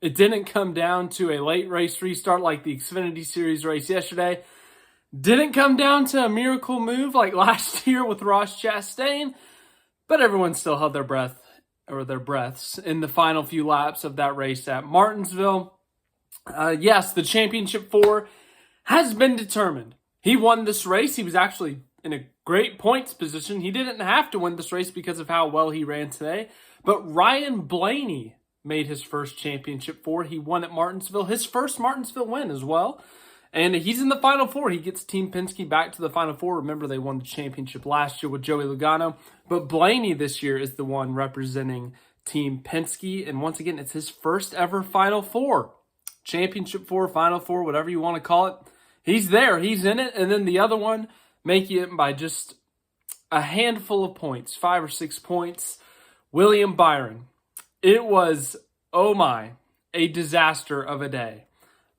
It didn't come down to a late race restart like the Xfinity Series race yesterday. Didn't come down to a miracle move like last year with Ross Chastain, but everyone still held their breath, or their breaths, in the final few laps of that race at Martinsville. Yes, the championship 4 has been determined. He won this race. He was actually in a great points position. He didn't have to win this race because of how well he ran today, but Ryan Blaney made his first championship 4. He won at Martinsville, his first Martinsville win as well. And he's in the Final Four. He gets Team Penske back to the Final Four. Remember, they won the championship last year with Joey Logano. But Blaney this year is the one representing Team Penske. And once again, it's his first ever Final Four. Championship 4, Final Four, whatever you want to call it. He's there. He's in it. And then the other one, making it by just a handful of points, 5 or 6 points, William Byron. It was, oh my, a disaster of a day.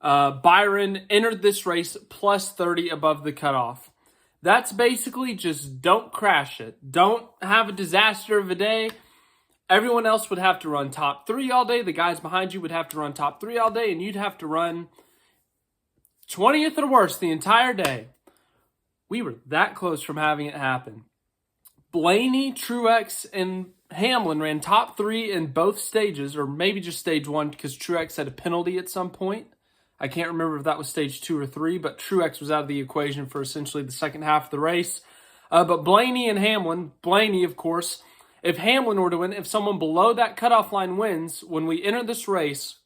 Byron entered this race plus 30 above the cutoff. That's basically just don't crash it. Don't have a disaster of a day. Everyone else would have to run top 3 all day. The guys behind you would have to run top 3 all day, and you'd have to run 20th or worse the entire day. We were that close from having it happen. Blaney, Truex, and Hamlin ran top 3 in both stages, or maybe just stage 1 because Truex had a penalty at some point. I can't remember if that was stage 2 or 3, but Truex was out of the equation for essentially the second half of the race. But Blaney and Hamlin, Blaney, of course, if Hamlin were to win, if someone below that cutoff line wins, when we enter this race,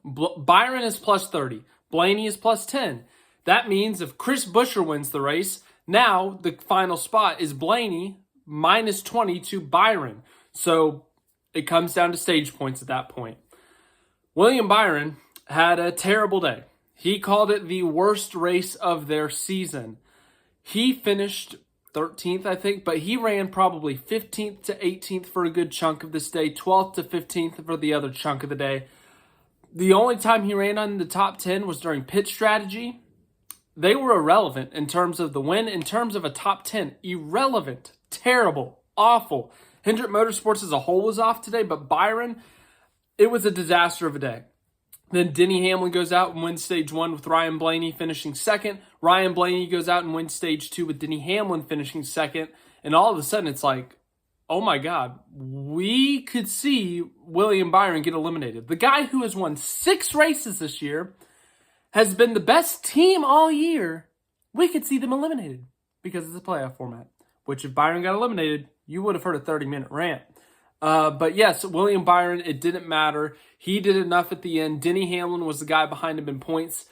Byron is plus 30. Blaney is plus 10. That means if Chris Buescher wins the race, now the final spot is Blaney minus 20 to Byron. So it comes down to stage points at that point. William Byron had a terrible day. He called it the worst race of their season. He finished 13th, I think, but he ran probably 15th to 18th for a good chunk of this day, 12th to 15th for the other chunk of the day. The only time he ran on the top 10 was during pit strategy. They were irrelevant in terms of the win. In terms of a top 10, irrelevant, terrible, awful. Hendrick Motorsports as a whole was off today, but Byron, it was a disaster of a day. Then Denny Hamlin goes out and wins stage 1 with Ryan Blaney finishing second. Ryan Blaney goes out and wins stage 2 with Denny Hamlin finishing second. And all of a sudden it's like, oh my God, we could see William Byron get eliminated. The guy who has won 6 races this year, has been the best team all year. We could see them eliminated because it's a playoff format. Which if Byron got eliminated, you would have heard a 30-minute rant. But yes, William Byron, it didn't matter. He did enough at the end. Denny Hamlin was the guy behind him in points.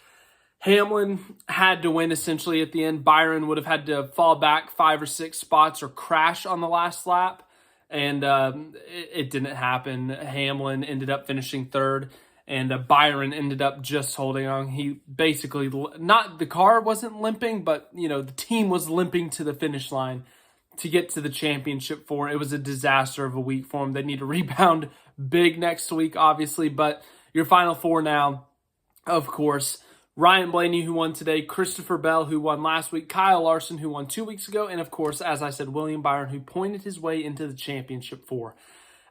Hamlin had to win essentially at the end. Byron would have had to fall back 5 or 6 spots or crash on the last lap. And it didn't happen. Hamlin ended up finishing third. And Byron ended up just holding on. He basically, not the car wasn't limping, but the team was limping to the finish line to get to the championship 4. It was a disaster of a week for him. They need to rebound big next week, obviously. But your Final 4 now, of course, Ryan Blaney, who won today, Christopher Bell, who won last week, Kyle Larson, who won 2 weeks ago, and of course, as I said, William Byron, who pointed his way into the championship 4.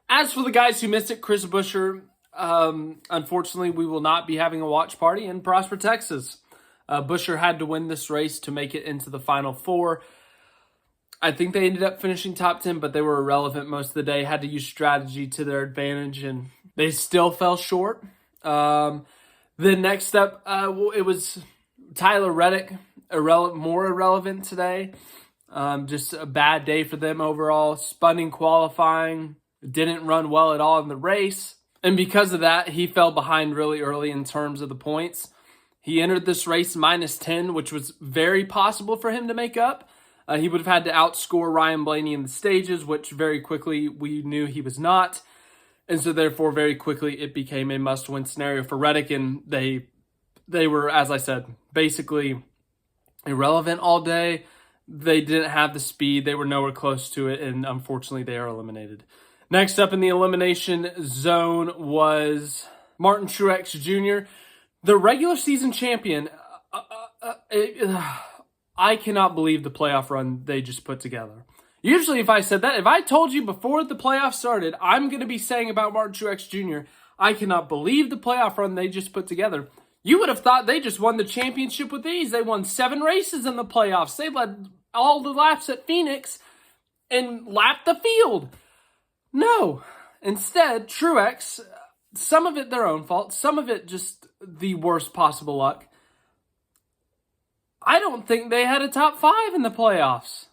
As for the guys who missed it, Chris Buescher, unfortunately, we will not be having a watch party in Prosper, Texas. Buescher had to win this race to make it into the Final 4. I think they ended up finishing top 10, but they were irrelevant most of the day. Had to use strategy to their advantage, and they still fell short. Then next up, it was Tyler Reddick, more irrelevant today. Just a bad day for them overall. Spun in qualifying, didn't run well at all in the race. And because of that, he fell behind really early in terms of the points. He entered this race minus 10, which was very possible for him to make up. He would have had to outscore Ryan Blaney in the stages, which very quickly we knew he was not. And so therefore, very quickly, it became a must-win scenario for Reddick. And they were, as I said, basically irrelevant all day. They didn't have the speed. They were nowhere close to it. And unfortunately, they are eliminated. Next up in the elimination zone was Martin Truex Jr., the regular season champion. I cannot believe the playoff run they just put together. Usually if I said that, if I told you before the playoffs started, I'm going to be saying about Martin Truex Jr., I cannot believe the playoff run they just put together. You would have thought they just won the championship with ease. They won 7 races in the playoffs. They led all the laps at Phoenix and lapped the field. No. Instead, Truex, some of it their own fault, some of it just the worst possible luck. I don't think they had a top 5 in the playoffs.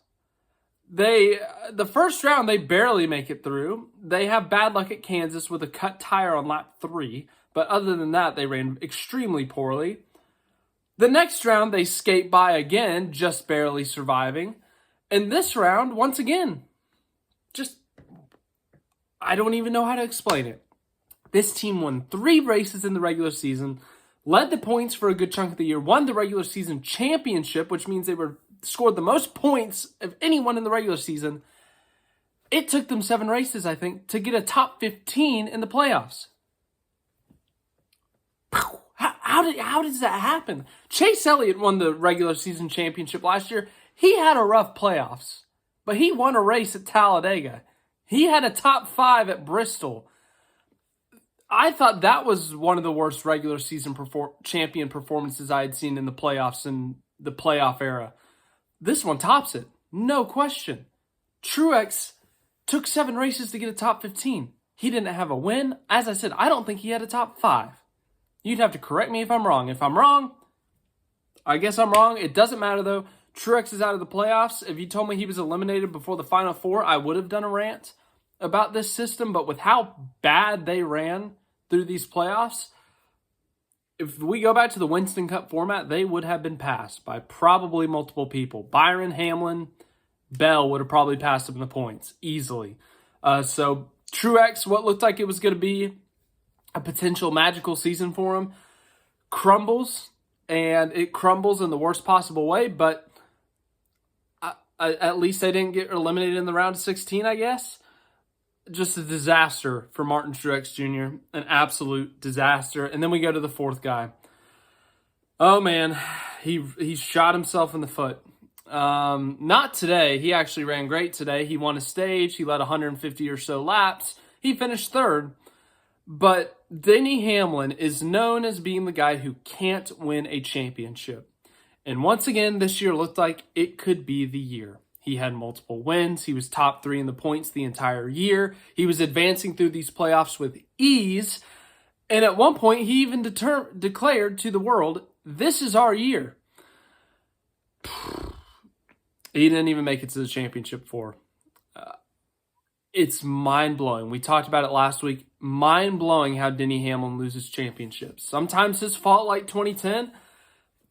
The first round, they barely make it through. They have bad luck at Kansas with a cut tire on lap 3. But other than that, they ran extremely poorly. The next round, they skate by again, just barely surviving. And this round, once again, I don't even know how to explain it. This team won 3 races in the regular season, led the points for a good chunk of the year, won the regular season championship, which means they scored the most points of anyone in the regular season. It took them 7 races, I think, to get a top 15 in the playoffs. How does that happen? Chase Elliott won the regular season championship last year. He had a rough playoffs, but he won a race at Talladega. He had a top 5 at Bristol. I thought that was one of the worst regular season champion performances I had seen in the playoffs in the playoff era. This one tops it, no question. Truex took 7 races to get a top 15. He didn't have a win. As I said, I don't think he had a top 5. You'd have to correct me if I'm wrong. If I'm wrong, I guess I'm wrong. It doesn't matter, though. Truex is out of the playoffs. If you told me he was eliminated before the Final Four, I would have done a rant about this system. But with how bad they ran through these playoffs, if we go back to the Winston Cup format, they would have been passed by probably multiple people. Byron, Hamlin, Bell would have probably passed them in the points easily. So Truex, what looked like it was going to be a potential magical season for him, crumbles, and it crumbles in the worst possible way, but at least they didn't get eliminated in the round of 16, I guess. Just a disaster for Martin Truex Jr., an absolute disaster. And then we go to the 4th guy. Oh, man, he shot himself in the foot. Not today. He actually ran great today. He won a stage. He led 150 or so laps. He finished 3rd. But Denny Hamlin is known as being the guy who can't win a championship. And once again, this year looked like it could be the year. He had multiple wins. He was top 3 in the points the entire year. He was advancing through these playoffs with ease. And at one point, he even declared to the world, "This is our year." He didn't even make it to the championship 4. It's mind-blowing. We talked about it last week. Mind-blowing how Denny Hamlin loses championships. Sometimes his fault like 2010.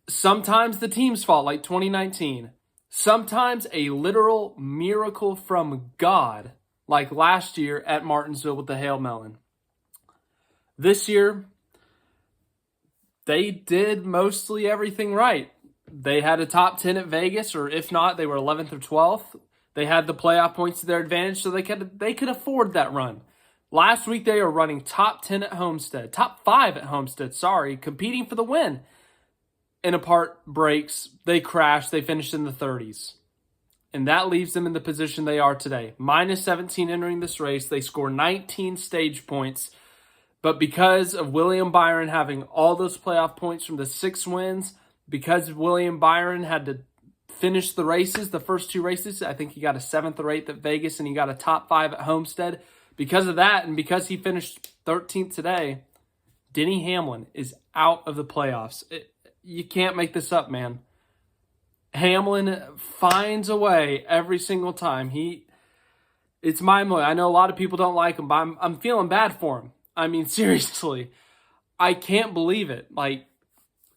Sometimes the team's fault like 2019. Sometimes a literal miracle from God like last year at Martinsville with the Hail Melon. This year, they did mostly everything right. They had a top 10 at Vegas, or if not, they were 11th or 12th. They had the playoff points to their advantage, so they could afford that run. Last week, they were running top 10 at Homestead, top 5 at Homestead, competing for the win. And a part breaks, they crash, they finished in the 30s. And that leaves them in the position they are today. Minus 17 entering this race, they score 19 stage points. But because of William Byron having all those playoff points from the 6 wins, because William Byron had to finish the races, the first 2 races, I think he got a 7th or 8th at Vegas, and he got a top 5 at Homestead. Because of that, and because he finished 13th today, Denny Hamlin is out of the playoffs. You can't make this up, man. Hamlin finds a way every single time. It's mind-blowing. I know a lot of people don't like him, but I'm feeling bad for him. I mean, seriously. I can't believe it. Like,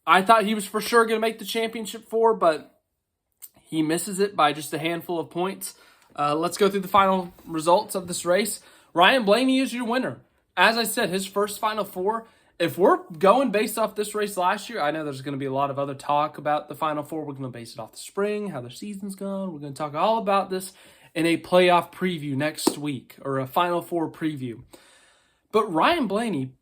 I thought he was for sure going to make the championship 4, but he misses it by just a handful of points. Let's go through the final results of this race. Ryan Blaney is your winner. As I said, his first Final Four. If we're going based off this race last year, I know there's going to be a lot of other talk about the Final Four. We're going to base it off the spring, how their season's gone. We're going to talk all about this in a playoff preview next week, or a Final Four preview. But Ryan Blaney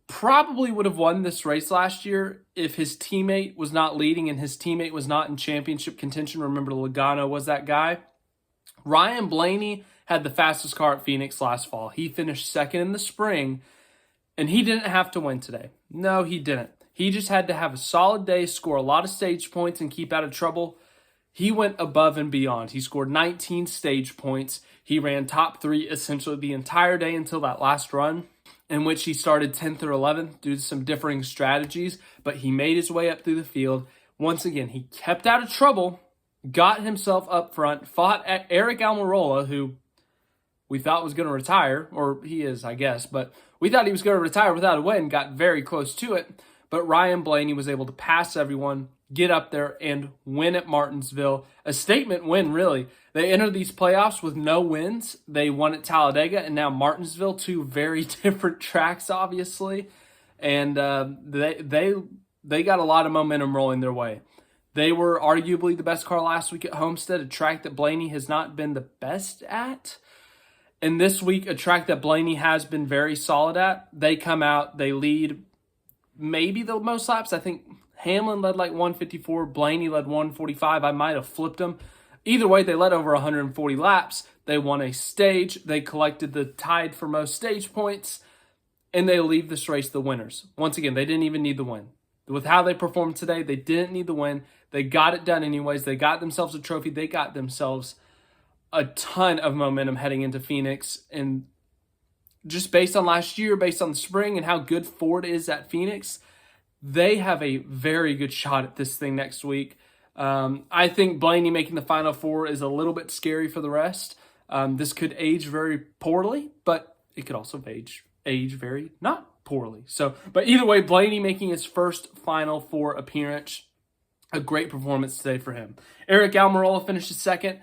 probably would have won this race last year if his teammate was not leading and his teammate was not in championship contention. Remember, Logano was that guy. Ryan Blaney had the fastest car at Phoenix last fall. He finished 2nd in the spring. And he didn't have to win today. No, he didn't. He just had to have a solid day, score a lot of stage points, and keep out of trouble. He went above and beyond. He scored 19 stage points. He ran top 3 essentially the entire day until that last run, in which he started 10th or 11th due to some differing strategies, but he made his way up through the field. Once again, he kept out of trouble, got himself up front, fought at Eric Almirola, who we thought was going to retire, or he is, I guess, but we thought he was going to retire without a win, got very close to it. But Ryan Blaney was able to pass everyone, get up there, and win at Martinsville. A statement win, really. They entered these playoffs with no wins. They won at Talladega and now Martinsville, 2 very different tracks, obviously. And they got a lot of momentum rolling their way. They were arguably the best car last week at Homestead, a track that Blaney has not been the best at. And this week, a track that Blaney has been very solid at. They come out, they lead maybe the most laps. I think Hamlin led like 154. Blaney led 145. I might have flipped them. Either way, they led over 140 laps. They won a stage. They collected the tied for most stage points. And they leave this race the winners. Once again, they didn't even need the win. With how they performed today, they didn't need the win. They got it done anyways. They got themselves a trophy. They got themselves a ton of momentum heading into Phoenix. And just based on last year, based on the spring and how good Ford is at Phoenix, they have a very good shot at this thing next week. I think Blaney making the Final Four is a little bit scary for the rest. This could age very poorly, but it could also age very not poorly. But either way, Blaney making his first Final Four appearance. A great performance today for him. Eric Almirola finished second.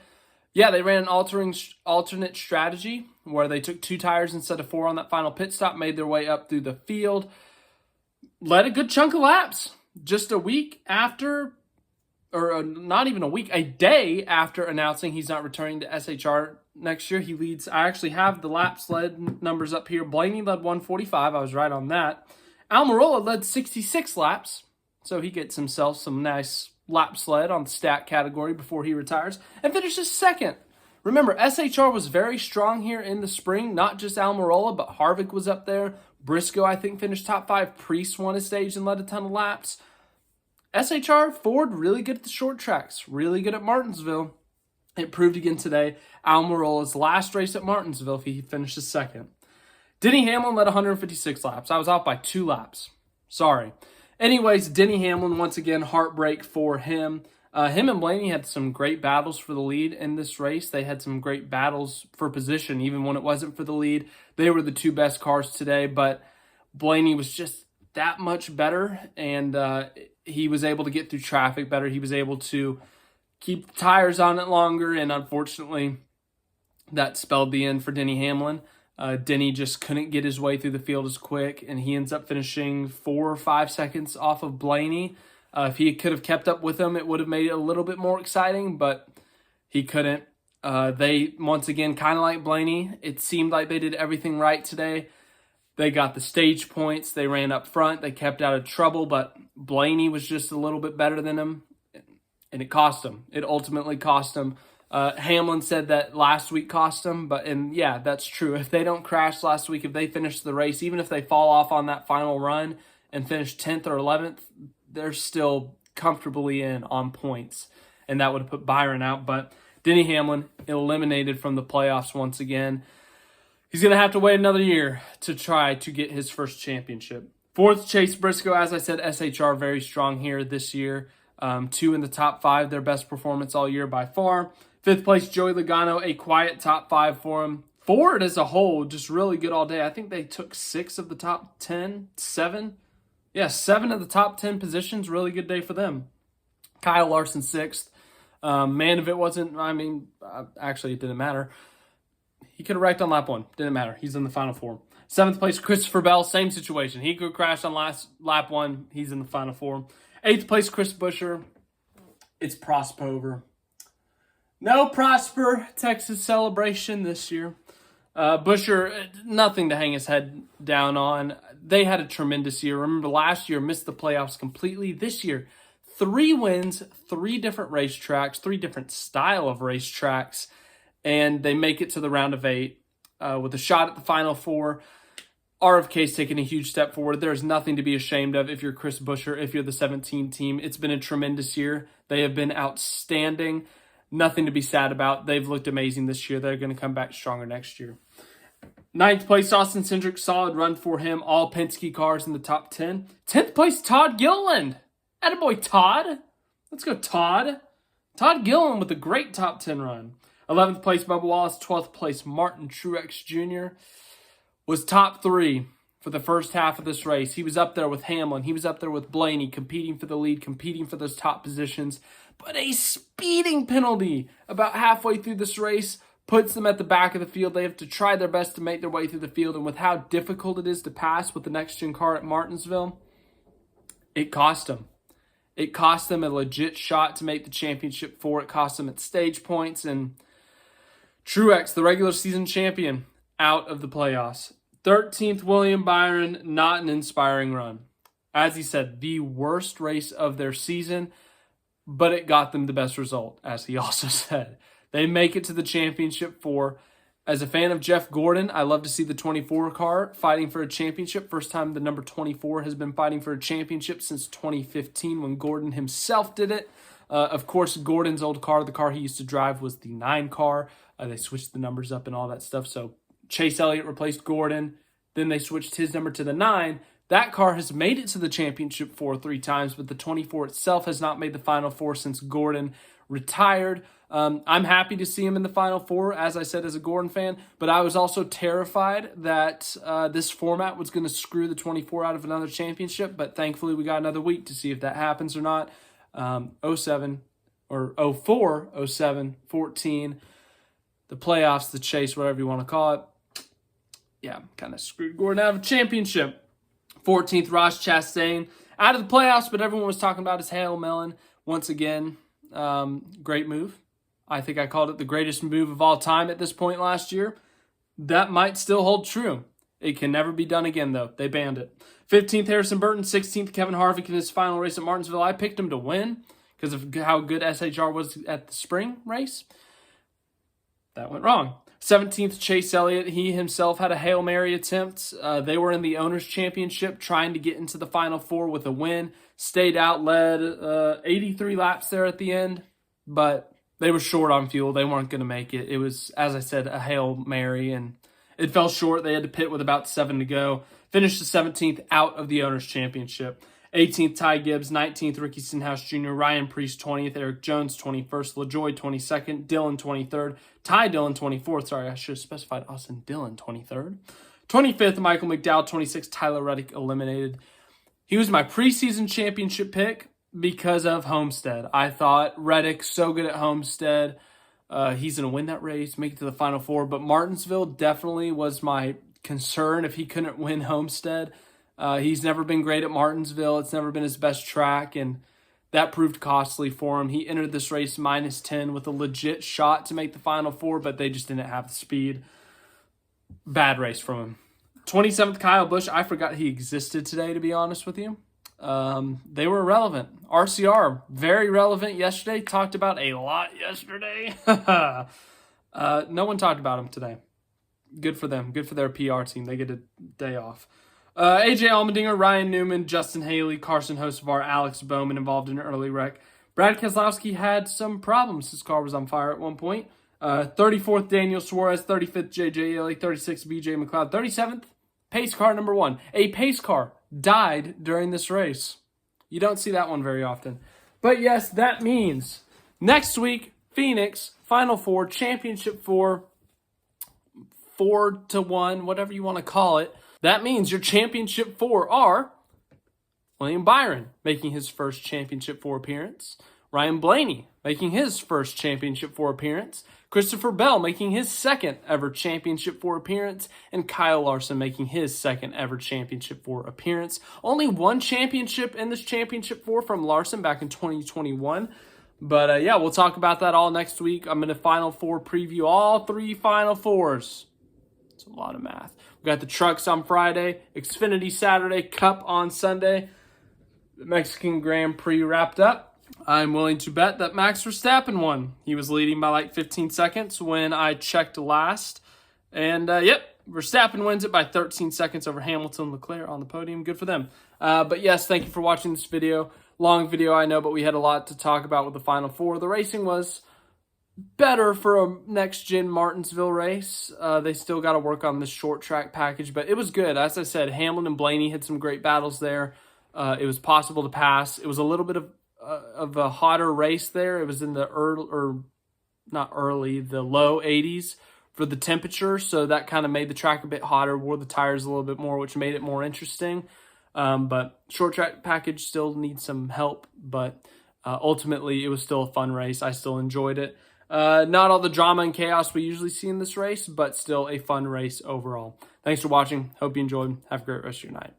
Yeah, they ran an alternate strategy where they took 2 tires instead of 4 on that final pit stop, made their way up through the field, led a good chunk of laps. Just a week after, or not even a week, a day after announcing he's not returning to SHR next year, he leads. I actually have the laps led numbers up here. Blaney led 145. I was right on that. Almirola led 66 laps, so he gets himself some nice lap sled on the stat category before he retires and finishes second. Remember, SHR was very strong here in the spring, not just Almirola, but Harvick was up there. Briscoe, I think, finished top 5. Priest won a stage and led a ton of laps. SHR, Ford, really good at the short tracks, really good at Martinsville. It proved again today. Almirola's last race at Martinsville, he finishes second. Denny Hamlin led 156 laps. I was off by 2 laps. Sorry. Anyways, Denny Hamlin, once again, heartbreak for him. Him and Blaney had some great battles for the lead in this race. They had some great battles for position, even when it wasn't for the lead. They were the 2 best cars today, but Blaney was just that much better, and he was able to get through traffic better. He was able to keep the tires on it longer, and unfortunately, that spelled the end for Denny Hamlin. Denny just couldn't get his way through the field as quick, and he ends up finishing 4 or 5 seconds off of Blaney. If he could have kept up with him, it would have made it a little bit more exciting, but he couldn't. They, once again, kind of like Blaney, it seemed like they did everything right today. They got the stage points. They ran up front. They kept out of trouble, but Blaney was just a little bit better than him, and it cost him. It ultimately cost him. Hamlin said that last week cost him, and yeah, that's true. If they don't crash last week, if they finish the race, even if they fall off on that final run and finish 10th or 11th, they're still comfortably in on points, and that would have put Byron out. But Denny Hamlin eliminated from the playoffs once again. He's going to have to wait another year to try to get his first championship. 4th, Chase Briscoe. As I said, SHR very strong here this year. 2 in the top 5, their best performance all year by far. 5th place, Joey Logano, a quiet top 5 for him. Ford as a whole, just really good all day. I think they took 6 of the top 10, 7. Yeah, 7 of the top 10 positions. Really good day for them. Kyle Larson, 6th. Man, if it wasn't, actually it didn't matter. He could have wrecked on lap 1. Didn't matter. He's in the Final Four. 7th place, Christopher Bell, same situation. He could crash on lap 1. He's in the Final Four. 8th place, Chris Buescher. It's Prospover. No Prosper Texas celebration this year. Buescher, nothing to hang his head down on. They had a tremendous year. Remember, last year missed the playoffs completely. This year, 3 wins, 3 different racetracks, 3 different style of racetracks, and they make it to the round of 8 with a shot at the Final Four. RFK's taken a huge step forward. There's nothing to be ashamed of if you're Chris Buescher, if you're the 17 team. It's been a tremendous year. They have been outstanding. Nothing to be sad about. They've looked amazing this year. They're going to come back stronger next year. 9th place, Austin Cindric. Solid run for him. All Penske cars in the top 10. 10th place, Todd Gilliland. Attaboy, Todd. Let's go, Todd. Todd Gilliland with a great top 10 run. 11th place, Bubba Wallace. 12th place, Martin Truex Jr. was top 3 for the first half of this race. He was up there with Hamlin. He was up there with Blaney, competing for the lead, competing for those top positions. But a speeding penalty about halfway through this race puts them at the back of the field. They have to try their best to make their way through the field. And with how difficult it is to pass with the next-gen car at Martinsville, it cost them. It cost them a legit shot to make the championship 4. It cost them at stage points. And Truex, the regular season champion, out of the playoffs. 13th, William Byron, not an inspiring run. As he said, the worst race of their season, but it got them the best result, as he also said. They make it to the championship 4. As a fan of Jeff Gordon, I love to see the 24 car fighting for a championship. First time the number 24 has been fighting for a championship since 2015 when Gordon himself did it. Of course, Gordon's old car, the car he used to drive, was the 9 car. They switched the numbers up and all that stuff. So Chase Elliott replaced Gordon. Then they switched his number to the 9. That car has made it to the championship 4 3 times, but the 24 itself has not made the Final Four since Gordon retired. I'm happy to see him in the Final Four, as I said, as a Gordon fan, but I was also terrified that this format was going to screw the 24 out of another championship, but thankfully we got another week to see if that happens or not. 07 or 04, 07, 14, the playoffs, the chase, whatever you want to call it. Yeah, kind of screwed Gordon out of a championship. 14th, Ross Chastain, out of the playoffs, but everyone was talking about his Hail Melon. Once again, great move. I think I called it the greatest move of all time at this point last year. That might still hold true. It can never be done again, though. They banned it. 15th, Harrison Burton. 16th, Kevin Harvick in his final race at Martinsville. I picked him to win because of how good SHR was at the spring race. That went wrong. 17th, Chase Elliott. He himself had a Hail Mary attempt. They were in the Owners' Championship trying to get into the Final Four with a win. Stayed out, led 83 laps there at the end, but they were short on fuel. They weren't going to make it. It was, as I said, a Hail Mary, and it fell short. They had to pit with about 7 to go. Finished the 17th out of the Owners' Championship. 18th, Ty Gibbs. 19th, Ricky Stenhouse Jr. Ryan Preece, 20th. Eric Jones, 21st. LaJoy, 22nd. Dillon, 23rd. Ty Dillon, 24th. Sorry, I should have specified Austin Dillon, 23rd. 25th, Michael McDowell. 26th, Tyler Reddick, eliminated. He was my preseason championship pick because of Homestead. I thought Reddick, so good at Homestead. He's going to win that race, make it to the Final Four. But Martinsville definitely was my concern if he couldn't win Homestead. He's never been great at Martinsville. It's never been his best track, and that proved costly for him. He entered this race minus 10 with a legit shot to make the Final Four, but they just didn't have the speed. Bad race from him. 27th, Kyle Busch. I forgot he existed today, to be honest with you. They were relevant. RCR, very relevant yesterday. Talked about a lot yesterday. No one talked about him today. Good for them. Good for their PR team. They get a day off. AJ Allmendinger, Ryan Newman, Justin Haley, Carson Hocevar, Alex Bowman involved in an early wreck. Brad Keselowski had some problems. His car was on fire at one point. 34th, Daniel Suarez. 35th, JJ Ely. 36th, BJ McLeod. 37th, pace car number 1. A pace car died during this race. You don't see that one very often. But yes, that means next week, Phoenix, Final Four, Championship 4, 4-1, whatever you want to call it. That means your Championship 4 are William Byron making his first Championship 4 appearance, Ryan Blaney making his first Championship 4 appearance, Christopher Bell making his second ever Championship 4 appearance, and Kyle Larson making his second ever Championship 4 appearance. Only one championship in this Championship 4 from Larson back in 2021. But yeah, we'll talk about that all next week. I'm going to Final Four preview all 3 Final Fours. It's a lot of math. We got the trucks on Friday, Xfinity Saturday, Cup on Sunday. The Mexican Grand Prix wrapped up. I'm willing to bet that Max Verstappen won. He was leading by like 15 seconds when I checked last. And yep, Verstappen wins it by 13 seconds over Hamilton. Leclerc on the podium. Good for them. But yes, thank you for watching this video. Long video, I know, but we had a lot to talk about with the Final Four. The racing was better for a next-gen Martinsville race. They still got to work on this short track package, but it was good. As I said, Hamlin and Blaney had some great battles there. It was possible to pass. It was a little bit of a hotter race there. It was in the the low 80s for the temperature, so that kind of made the track a bit hotter, wore the tires a little bit more, which made it more interesting. But short track package still needs some help, but ultimately it was still a fun race. I still enjoyed it. Not all the drama and chaos we usually see in this race, but still a fun race overall. Thanks for watching. Hope you enjoyed. Have a great rest of your night.